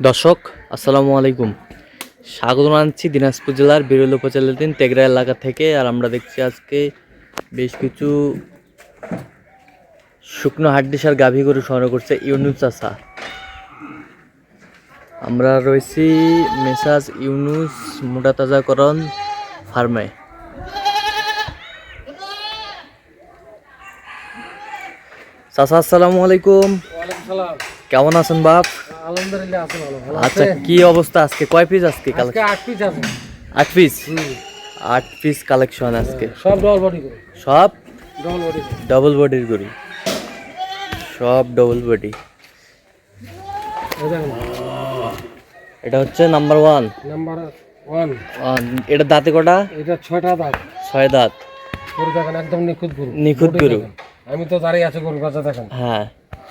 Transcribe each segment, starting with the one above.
দর্শক আসসালামু আলাইকুম, স্বাগত জানাচ্ছি দিনাজপুর জেলার বিরল উপজেলাধীন তেগরা এলাকা থেকে। আর আমরা দেখছি আজকে বেশ কিছু শুকনো হাড্ডিসার গাভী গরু সংগ্রহ করছে ইউনুস চাচা। আমরা রয়েছি মেসাজ ইউনুস মোটা তাজাকরণ ফার্মে। চাচা আসসালামু আলাইকুম। কেমন আছেন বাপ? আলহামদুলিল্লাহ আছে ভালো। আচ্ছা, কি অবস্থা আজকে? কয় পিস আজকে? আজকে 8 পিস আছে। 8 পিস? 8 পিস কালেকশন আজকে। সব ডবল বডি করে। সব ডবল বডি। ডবল বডির গরু, সব ডবল বডি। এটা হচ্ছে নাম্বার 1। নাম্বার 1। এটা দাঁতে কটা? এটা 6টা দাঁত। 6 দাঁত। গরু দেখেন একদম নিখুঁত গরু। নিখুঁত গরু। আমি তো দাঁড়িয়ে আছে গরুর কাছে দেখেন। হ্যাঁ,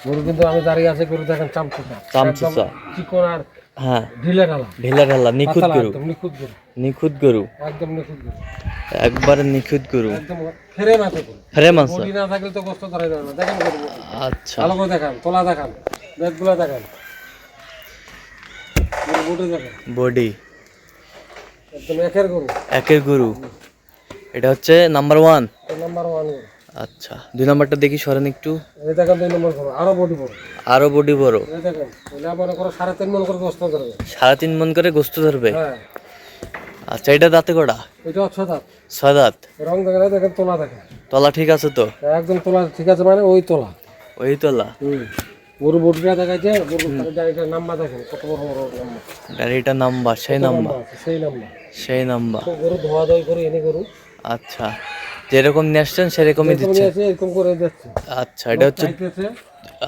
গরু কিন্তু আমি দাঁড়িয়ে আছে গরু দেখেন চামচুচা। চামচুচা। চিকন আর হ্যাঁ, ঢিলে ঢালা। ঢিলা ঢালা নিখুঁত গরু। একদম নিখুঁত গরু। নিখুঁত গরু, একদম নিখুঁত গরু। একবারে নিখুঁত গরু। একদম ফ্রেম আছে গরু। ফ্রেম আছে। বডি না থাকলে তো গোশত ধরে যাবে না। দেখেন গরু। আচ্ছা, ভালো করে দেখান, তোলা দেখান, ব্যাগগুলো দেখান। গরু বডি দেখেন। বডি একদম একের গরু। একের গরু। এটা হচ্ছে নাম্বার 1। নাম্বার 1 গরু। আচ্ছা, 2 নাম্বারটা দেখি, সরেন একটু। এই দেখেন 2 নম্বর গরু, আরো বডি বড়। আরো বডি বড়। এই দেখেন, এটা মনে করো 3.5 মণ করে গোশত ধরবে। 3.5 মণ করে গোস্ত ধরবে। হ্যাঁ। আচ্ছা, এটা দাঁতে কটা? এটা 6 দাঁত। 6 দাঁত। রং দেখেন, এই দেখেন তোলা দেখেন। তলা ঠিক আছে তো? একদম তোলা ঠিক আছে, মানে ওই তোলা। ওই তলা। গরু বডিটা দেখাইছে, গরু গাড়িটার নাম্বার দেখেন কত বড় বড় নাম্বার। গাড়িটা নাম্বার, সেই নাম্বার। সেই নাম্বার। সেই নাম্বার। গরু ধোয়া দই করে এনে গরু। আচ্ছা, যেরকম নিয়ে আসছেন সেরকমই দিচ্ছে। এরকম করে দিচ্ছে। আচ্ছা, এটা হচ্ছে।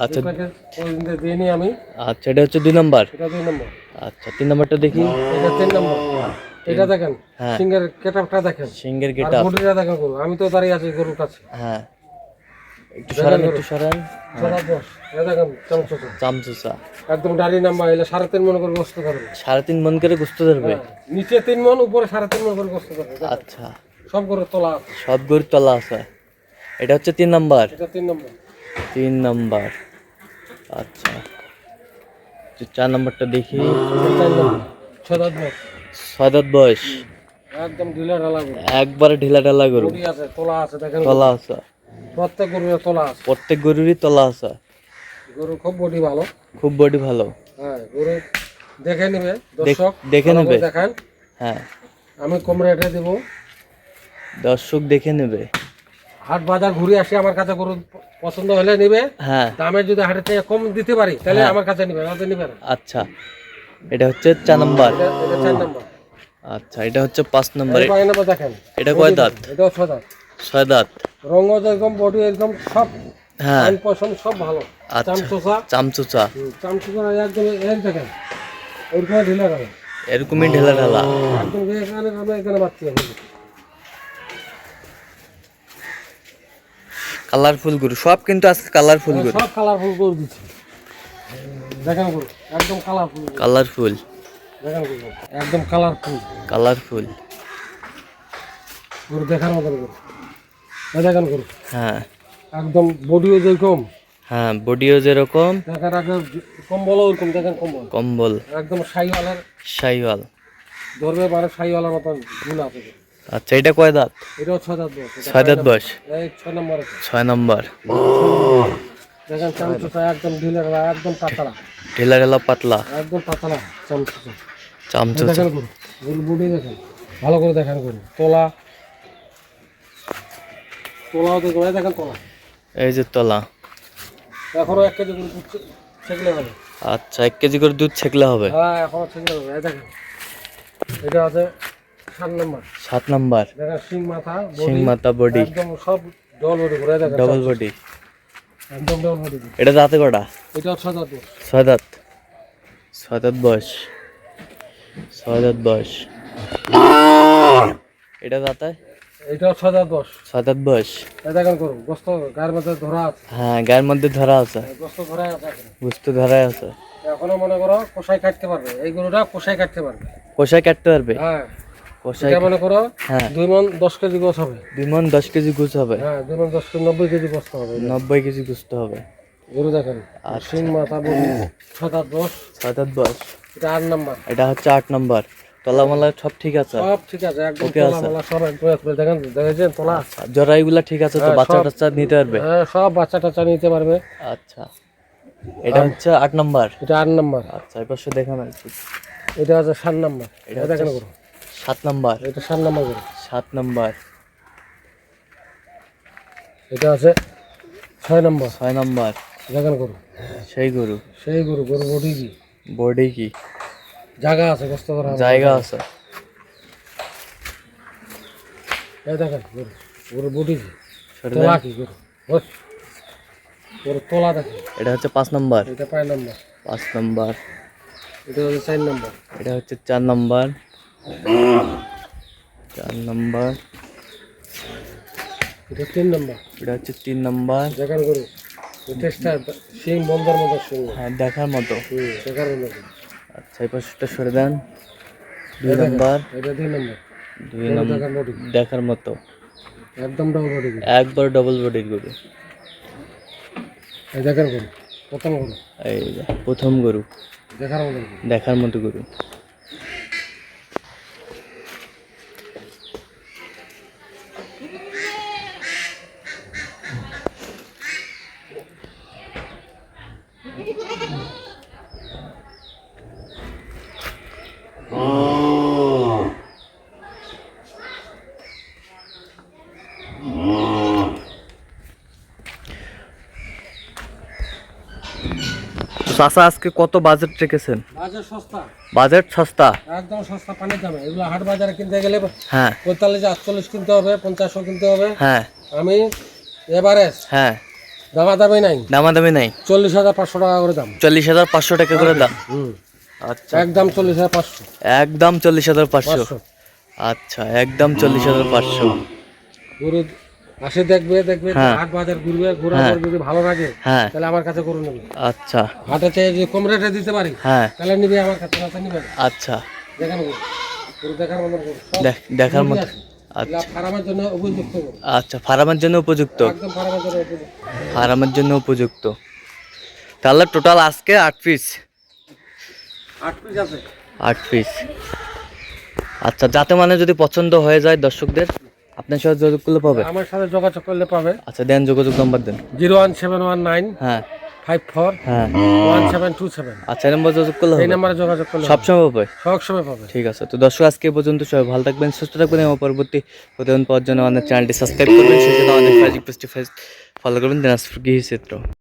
আচ্ছা দিয়ে নি আমি। আচ্ছা, এটা হচ্ছে 2 নাম্বার। এটা 2 নম্বর। আচ্ছা, 3 নাম্বারটা দেখি। এটা 3 নম্বর। এটা দেখেন, হ্যাঁ। সিংহের গেটআপটা দেখেন। সিংহের আর গেটআপ। বডিটা দেখেন গরু। আমি তো দাঁড়িয়ে আছি গরুর কাছে। হ্যাঁ, একটু সরান, একটু সরান। সাদা বস। এটা দেখেন চামচুচা। চামচুচা। একদম দাড়ি নাম্বার। এলে 3.5 মণ করে গোশত ধরবে। 3.5 মণ করে গোস্ত ধরবে। নিচে 3 মণ, উপরে 3.5 মণ করে গোশত ধরবে। আচ্ছা, সব গরু তোলা। সব গরুর তলা আছে। এটা হচ্ছে 3 নাম্বার। এটা 3 নম্বর। 3 নাম্বার। আচ্ছা, 4 নাম্বারটা দেখি। 4 নম্বর। 6 দাঁত বয়স। 6 দাঁত বয়স। একদম ঢিলা ঢালা গরু। একবারে ঢিলা ঢালা গরু। বডি আছে, তোলা আছে দেখেন। তলা আছে। প্রত্যেক গরুর তোলা আছে। প্রত্যেক গরুরই তলা আছে। গরু খুব বডি ভালো। খুব বডি ভালো। হ্যাঁ, গরু দেখে নেবে দর্শক। দেখে নেবে। দেখান। হ্যাঁ, আমি কম রেটে দেব। দর্শক দেখে নেবে। হাট বাজার ঘুরে আসে, আমার কাছে গরু পছন্দ হলে নেবে। হ্যাঁ, দামে যদি হাটের থেকে কম দিতে পারি তাহলে হ্যাঁ। আমার কাছে নেবে, নাহলে নেবে না। আচ্ছা, এটা হচ্ছে 4 নাম্বার। এটা 4 নম্বর। আচ্ছা, এটা হচ্ছে 5 নাম্বার। এই 5 নম্বর দেখেন। এটা কয় দাঁত? এটাও 6 দাঁত। 6 দাঁত। রঙও যেরকম, বডি এরকম, সব হ্যাঁ, আইন পছন্দ সব ভালো। আচ্ছা, চামচুচা। চামচুচা। চামচুচা একদম এই দেখেন, ওইরকম ঢিলা করে। এরকমই ঢেলা ঢালা। একদম এখানে আমরা এখানে বাচ্চা আছে। কালারফুল গরু সব, কিন্তু আজকে কালারফুল গরু। সব কালারফুল করে দিচ্ছি। দেখেন গরু একদম কালারফুল। কালারফুল। দেখেন গরু একদম কালারফুল। কালারফুল গরু দেখার মতো গরু। দেখেন গরু হ্যাঁ, একদম বডিও যেরকম। হ্যাঁ, বডিও যেরকম। দেখার আগে কম্বল ওরকম। দেখেন কম্বল কম্বল। একদম শাহিওয়ালার। শাহিওয়াল। ধরবে মানে শাহিওয়ালার মতন গুণ আছে। আচ্ছা, এটা কয় দাঁত? এটাও 6 দাঁত বয়স। 6 দাঁত বয়স। এই 6 নম্বর। 6 নাম্বার। দেখেন চামচুচা একদম ঢিলা, একদম পাতলা। ঢিলা ঢালা পাতলা। একদম পাতলা চামচুচা। চামচুচা। দেখেন গরু, গরু বডি দেখেন ভালো করে। দেখেন গরু তোলা। তোলাও দেখুন, এই দেখেন তোলা। এই যে তলা। এখনো 1 কেজি গরু ছেকলে হবে। আচ্ছা, 1 কেজি করে দুধ ছেঁকলে হবে। হ্যাঁ, এখনো ছেকলে হবে। এই দেখেন, এটা আছে 7 নম্বর। 7 নাম্বার। দেখেন সিং মাথা, সিং মাথা, বডি একদম সব ডবল বডি করে। দেখেন ডবল বডি। একদম ডবল বডি। এটা দাঁতে কটা? এটা 6 দাঁত। 6 দাঁত। 6 দাঁত বয়স। 6 দাঁত বয়স। এটা দাঁতে? এটাও 6 দাঁত বয়স। 6 দাঁত বয়স। এই দেখেন গরু গোস্ত গায়ের মধ্যে ধরা আছে। হ্যাঁ, গায়ের মধ্যে ধরা আছে। গোস্ত ধরা আছে এখনো। বুঝতে ধরাই আছে। এখনো মনে করো কষাই কাটতে পারবে। এই গরুটা কষাই কাটতে পারবে। কষায় কাটতে পারবে। হ্যাঁ, কষাই এটা মনে করো হ্যাঁ 2 মণ 10 কেজি গোছ হবে। 2 মণ 10 কেজি গোছ হবে। হ্যাঁ 2 মণ 10 কেজি 90 কেজি গোছ হবে। 90 কেজি গোস্ত হবে। গরু দেখেন শিং মাথা বডি 7 10 7 10 এটা 8 নাম্বার। এটা হচ্ছে 8 নাম্বার। তলামালা সব ঠিক আছে? সব ঠিক আছে একদম ওকে আছে। তোলা সব একদম দেখেন দেখেছেন তোলা। জরাইগুলা ঠিক আছে তো? হ্যাঁ, বাচ্চা সব- টাচ্চা নিতে পারবে? হ্যাঁ সব বাচ্চা টাচ্চা নিতে পারবে। আচ্ছা এটা হচ্ছে 8 নাম্বার। এটা 8 নাম্বার। আচ্ছা এই পাশে দেখান আর কি। এটা আছে 7 নাম্বার। এটা এটা দেখেন গরু 7 নাম্বার। এটা 7 নাম্বার গরু। 7 নাম্বার। এটা আছে 6 নাম্বার। 6 নাম্বার। দেখেন গরু সেই গরু। সেই গরু গরু বডি কি বডি কি জায়গা আছে গোস্ত করা জায়গা আছে? এই দেখেন গরু গরু বডি কি সরে তোলা দেন। কি গরু বস গরু তোলা দেখেন। এটা হচ্ছে 5 নাম্বার। এটা 5 নাম্বার। 5 নাম্বার। এটা হচ্ছে 4 নাম্বার। এটা হচ্ছে 4 নাম্বার। 4 নাম্বার। এটা 3 নাম্বার। এটা হচ্ছে 3 নাম্বার। দেখেন গরু টেস্টটা শিং বন্ধের মতো শিং। হ্যাঁ দেখার মতো। দেখার মতো। আচ্ছা এই পাশটা সরে দেন। 2 নাম্বার। এটা 2 নাম্বার। 2 নাম্বার দেখার বডি দেখার মতো। একদম ডাবল বডি। একবার ডবল বডির গরু। এই দেখেন গরু প্রথম গরু এই যে প্রথম গরু। দেখার মতো গরু। দেখার মতো গরু। তো চাচা আজকে কত বাজেট রেখেছেন? বাজার সস্তা বাজেট সস্তা? একদম সস্তা পানির দামে। এগুলো হাট বাজারে কিনতে গেলে হ্যাঁ 45 48 কিনতে হবে 50 কিনতে হবে। হ্যাঁ আমি এভারেজ হ্যাঁ দামাদামি নাই দামাদামি নাই। 40,500 টাকা করে দাম। 40,500 টাকা করে দাম? আচ্ছা একদম 40,500। একদম 40,500। আচ্ছা একদম 40,500। গরু আসে দেখবে দেখবে হ্যাঁ। হাট বাজার ঘুরবে ঘোরার হ্যাঁ। পর যদি ভালো লাগে হ্যাঁ তাহলে আমার কাছে গরু নেবে। আচ্ছা হাটে চেয়ে যদি কম রেটে দিতে পারি হ্যাঁ তাহলে নিবে আমার কাছে না নিবে না। আচ্ছা দেখেন গরু গরু দেখার মতো গরু সব দেখার গরুই মতো। আছে। এগুলা ফার্মের জন্য উপযুক্ত গরু। আচ্ছা ফার্মের জন্য উপযুক্ত। একদম ফার্মের জন্য উপযুক্ত। ফার্মের জন্য উপযুক্ত। তাহলে টোটাল আজকে 8 পিস। 8 পিস আছে। 8 পিস। আচ্ছা যাতে মানে যদি পছন্দ হয়ে যায় দর্শকদের আপনার সাথে যোগাযোগ করলে পাবে? আমার সাথে যোগাযোগ করলে পাবে। আচ্ছা দেন যোগাযোগ নাম্বার দেন। 01719 হ্যাঁ 54 হ্যাঁ 1727। আচ্ছা এই নাম্বার যোগাযোগ করলে এই হবে? নম্বরে যোগাযোগ করলে সবসময় পাবে? সব সময় পাবে। ঠিক আছে তো দর্শক আজকে এই পর্যন্ত। সবাই ভালো থাকবেন সুস্থ থাকবেন এবং পরবর্তী প্রতিদিন পাওয়ার জন্য আমাদের চ্যানেলটি সাবস্ক্রাইব করবেন। সেই সাথে আমাদের ফেসবুক পেজটি ফলো করবেন দিনাজপুর কৃষি চিত্র।